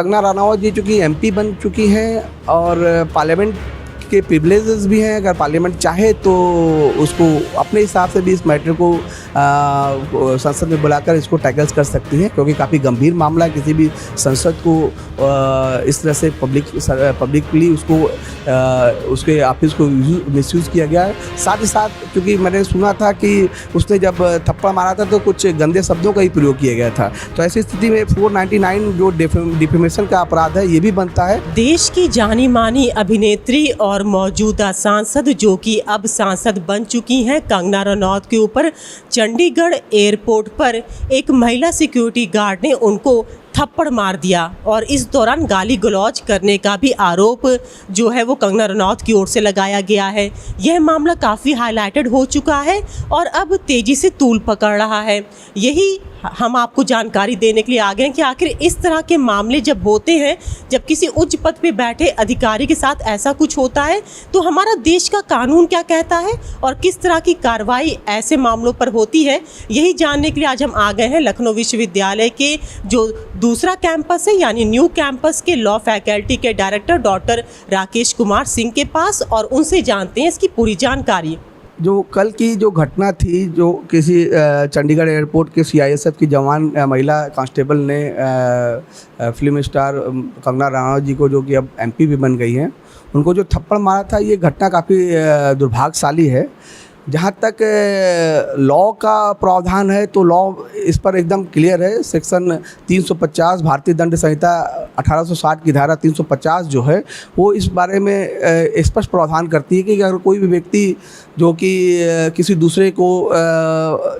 कंगना रनावत जी चूँकि एमपी बन चुकी हैं और पार्लियामेंट के प्रिविलेजेस भी हैं। अगर पार्लियामेंट चाहे तो उसको अपने हिसाब से भी इस मैटर को संसद में बुलाकर इसको टैकल्स कर सकती है, क्योंकि काफ़ी गंभीर मामला है। किसी भी संसद को इस तरह से पब्लिकली उसको उसके ऑफिस को मिसयूज़ किया गया है। साथ ही साथ क्योंकि मैंने सुना था कि उसने जब थप्पड़ मारा था तो कुछ गंदे शब्दों का ही प्रयोग किया गया था। तो ऐसी स्थिति में 499 जो डिफेमेशन का अपराध है ये भी बनता है। देश की जानी मानी अभिनेत्री और मौजूदा सांसद जो कि अब सांसद बन चुकी हैं कंगना रनौत के ऊपर चंडीगढ़ एयरपोर्ट पर एक महिला सिक्योरिटी गार्ड ने उनको थप्पड़ मार दिया और इस दौरान गाली गलौज करने का भी आरोप जो है वो कंगना रनौत की ओर से लगाया गया है। यह मामला काफ़ी हाईलाइटेड हो चुका है और अब तेज़ी से तूल पकड़ रहा है। यही हम आपको जानकारी देने के लिए आ गए हैं कि आखिर इस तरह के मामले जब होते हैं, जब किसी उच्च पद पे बैठे अधिकारी के साथ ऐसा कुछ होता है तो हमारा देश का कानून क्या कहता है और किस तरह की कार्रवाई ऐसे मामलों पर होती है, यही जानने के लिए आज हम आ गए हैं लखनऊ विश्वविद्यालय के जो दूसरा कैंपस है यानी न्यू कैंपस के लॉ फैकल्टी के डायरेक्टर डॉक्टर राकेश कुमार सिंह के पास और उनसे जानते हैं इसकी पूरी जानकारी। जो कल की जो घटना थी, जो किसी चंडीगढ़ एयरपोर्ट के सीआईएसएफ की जवान महिला कांस्टेबल ने फिल्म स्टार कंगना रनावत जी को, जो कि अब एमपी भी बन गई हैं, उनको जो थप्पड़ मारा था, ये घटना काफ़ी दुर्भाग्यशाली है। जहाँ तक लॉ का प्रावधान है तो लॉ इस पर एकदम क्लियर है। सेक्शन 350 भारतीय दंड संहिता 1860 की धारा 350 जो है वो इस बारे में स्पष्ट प्रावधान करती है कि अगर कोई भी व्यक्ति जो कि किसी दूसरे को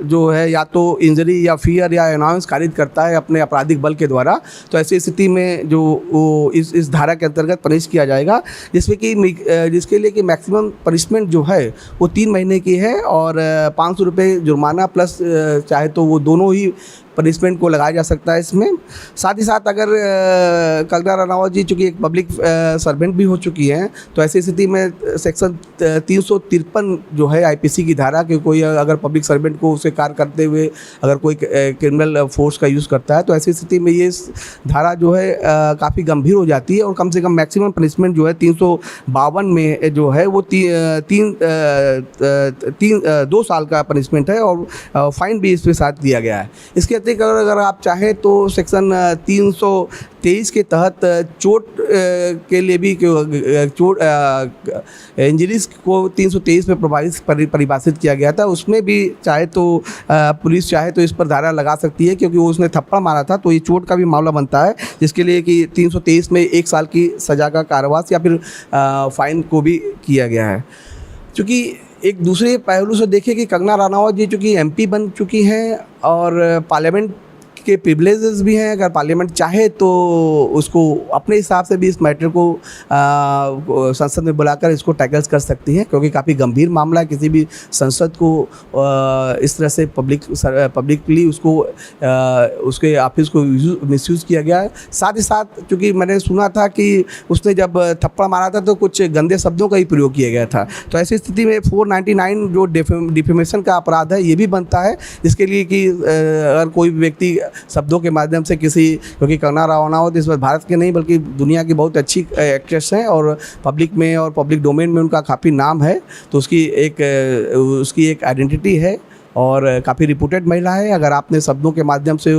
जो है या तो इंजरी या फियर या अनाउंस कारित करता है अपने आपराधिक बल के द्वारा, तो ऐसी स्थिति में जो वो इस धारा के अंतर्गत पनिश किया जाएगा, जिसके लिए कि मैक्सिमम पनिशमेंट जो है वो 3 महीने की है और 500 रुपये जुर्माना प्लस चाहे तो वो दोनों ही पनिशमेंट को लगाया जा सकता है इसमें। साथ ही साथ अगर कंगना रनावत जी चूँकि एक पब्लिक सर्वेंट भी हो चुकी हैं तो ऐसी स्थिति में सेक्शन 353 जो है आईपीसी की धारा कि कोई अगर पब्लिक सर्वेंट को उसे कार्य करते हुए अगर कोई क्रिमिनल फोर्स का यूज़ करता है तो ऐसी स्थिति में ये धारा जो है काफ़ी गंभीर हो जाती है और कम से कम मैक्सिमम पनिशमेंट जो है 352 में जो है वो 2 साल का पनिशमेंट है और फाइन भी इसके साथ दिया गया है। इसके अगर आप चाहें तो सेक्शन 323 के तहत चोट के लिए भी चोट इंजरीज को 323 में परिभाषित किया गया था। उसमें भी चाहे तो पुलिस चाहे तो इस पर धारा लगा सकती है, क्योंकि वो उसने थप्पड़ मारा था तो ये चोट का भी मामला बनता है, जिसके लिए कि 323 में 1 साल की सज़ा का कारावास या फिर फाइन को भी किया गया है। चूँकि एक दूसरे पहलू से देखें कि कंगना रनावत जी चूँकि एमपी बन चुकी हैं और पार्लियामेंट के प्रिविलेजेस भी हैं। अगर पार्लियामेंट चाहे तो उसको अपने हिसाब से भी इस मैटर को संसद में बुलाकर इसको टैकल्स कर सकती है, क्योंकि काफ़ी गंभीर मामला है। किसी भी संसद को इस तरह से पब्लिकली उसको उसके ऑफिस को मिसयूज़ किया गया है। साथ ही साथ क्योंकि मैंने सुना था कि उसने जब थप्पड़ मारा था तो कुछ गंदे शब्दों का ही प्रयोग किया गया था। तो ऐसी स्थिति में 499 जो डिफेमेशन का अपराध है ये भी बनता है, जिसके लिए कि अगर कोई व्यक्ति शब्दों के माध्यम से किसी, क्योंकि कंगना रनावत इस बार भारत के नहीं बल्कि दुनिया की बहुत अच्छी एक्ट्रेस हैं और पब्लिक में और पब्लिक डोमेन में उनका काफ़ी नाम है, तो उसकी एक आइडेंटिटी है और काफ़ी रिपूटेड महिला है। अगर आपने शब्दों के माध्यम से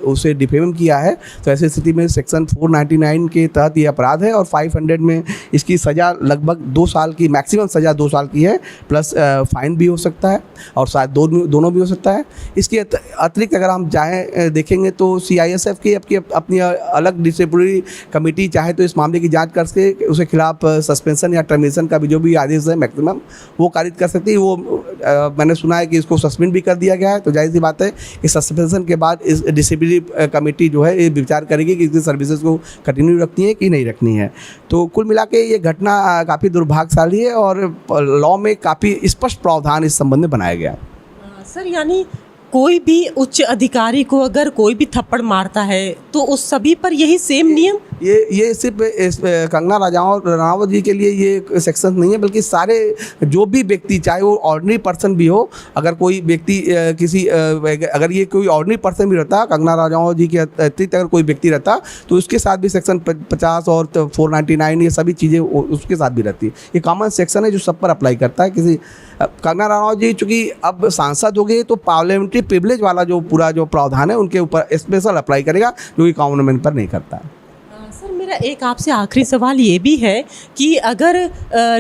उसे डिफेम किया है तो ऐसी स्थिति में सेक्शन 499 के तहत ये अपराध है और 500 में इसकी सज़ा लगभग 2 साल की, मैक्सिमम सज़ा 2 साल की है, प्लस फाइन भी हो सकता है और शायद दोनों भी हो सकता है। इसके अतिरिक्त अगर हम चाहें देखेंगे तो CISF की अपनी अलग डिसिप्लिनरी कमेटी चाहे तो इस मामले की जाँच करके उसके खिलाफ सस्पेंशन या टर्मिनेशन का भी जो भी आदेश है मैक्सिमम वो कारित कर सकती है। वो मैंने सुना है कि इसको सस्पेंड भी कर दिया गया है, तो जाहिर सी बात है कि सस्पेंशन के बाद इस डिसिप्लिनरी कमेटी जो है ये विचार करेगी कि इसकी सर्विसेज को कंटिन्यू रखनी है कि नहीं रखनी है। तो कुल मिला के ये घटना काफ़ी दुर्भाग्यशाली है और लॉ में काफ़ी स्पष्ट प्रावधान इस संबंध में बनाया गया। सर, यानी कोई भी उच्च अधिकारी को अगर कोई भी थप्पड़ मारता है तो उस सभी पर यही सेम नियम ये सिर्फ कंगना रनावत जी के लिए ये सेक्शन नहीं है, बल्कि सारे जो भी व्यक्ति, चाहे वो ऑर्डिनरी पर्सन भी हो, अगर कोई व्यक्ति अगर ये कोई ऑर्डिनरी पर्सन भी रहता, कंगना रनावत जी के अतिरिक्त अगर कोई व्यक्ति रहता, तो उसके साथ भी सेक्शन 50 और 499 ये सभी चीज़ें उसके साथ भी रहती है। ये कॉमन सेक्शन है जो सब पर अप्लाई करता है। कंगना रनावत जी चूँकि अब सांसद हो गए, तो पार्लियामेंट्री प्रिविलेज वाला जो पूरा जो प्रावधान है उनके ऊपर स्पेशल अप्लाई करेगा, जो कि कॉमन मैन पर नहीं करता है। सर, मेरा एक आपसे आखिरी सवाल ये भी है कि अगर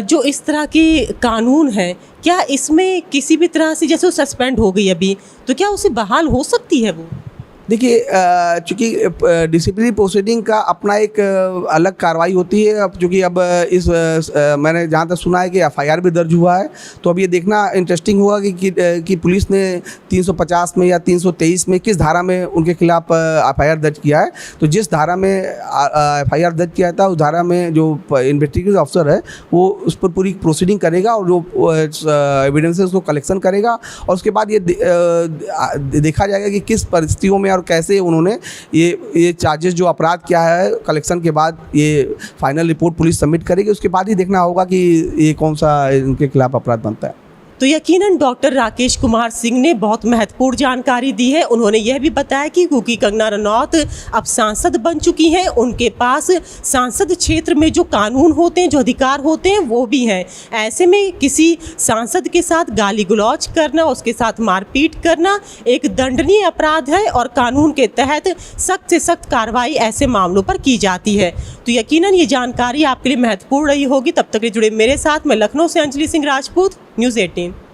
जो इस तरह की कानून है, क्या इसमें किसी भी तरह से, जैसे वो सस्पेंड हो गई अभी, तो क्या उसे बहाल हो सकती है वो? देखिए, चूँकि डिसिप्लिनरी प्रोसीडिंग का अपना एक अलग कार्रवाई होती है। अब चूँकि अब मैंने जहाँ तक सुना है कि एफआईआर भी दर्ज हुआ है, तो अब ये देखना इंटरेस्टिंग होगा कि पुलिस ने 350 में या 323 में किस धारा में उनके खिलाफ एफआईआर दर्ज किया है। तो जिस धारा में एफआईआर दर्ज किया था, उस धारा में जो इन्वेस्टिगेटिव ऑफिसर है वो उस पर पूरी प्रोसीडिंग करेगा और जो एविडेंसेस उसको कलेक्शन करेगा, और उसके बाद ये देखा जाएगा कि किस परिस्थितियों में और कैसे उन्होंने ये चार्जेस जो अपराध किया है, कलेक्शन के बाद ये फाइनल रिपोर्ट पुलिस सबमिट करेगी। उसके बाद ही देखना होगा कि ये कौन सा इनके खिलाफ अपराध बनता है। तो यकीनन डॉक्टर राकेश कुमार सिंह ने बहुत महत्वपूर्ण जानकारी दी है। उन्होंने यह भी बताया कि क्योंकि कंगना रनौत अब सांसद बन चुकी हैं, उनके पास सांसद क्षेत्र में जो कानून होते हैं, जो अधिकार होते हैं, वो भी हैं। ऐसे में किसी सांसद के साथ गाली गलौज करना, उसके साथ मारपीट करना एक दंडनीय अपराध है और कानून के तहत सख्त से सख्त कार्रवाई ऐसे मामलों पर की जाती है। तो यकीनन ये जानकारी आपके लिए महत्वपूर्ण रही होगी। तब तक के जुड़े मेरे साथ, मैं लखनऊ से अंजलि सिंह राजपूत, न्यूज़ 18।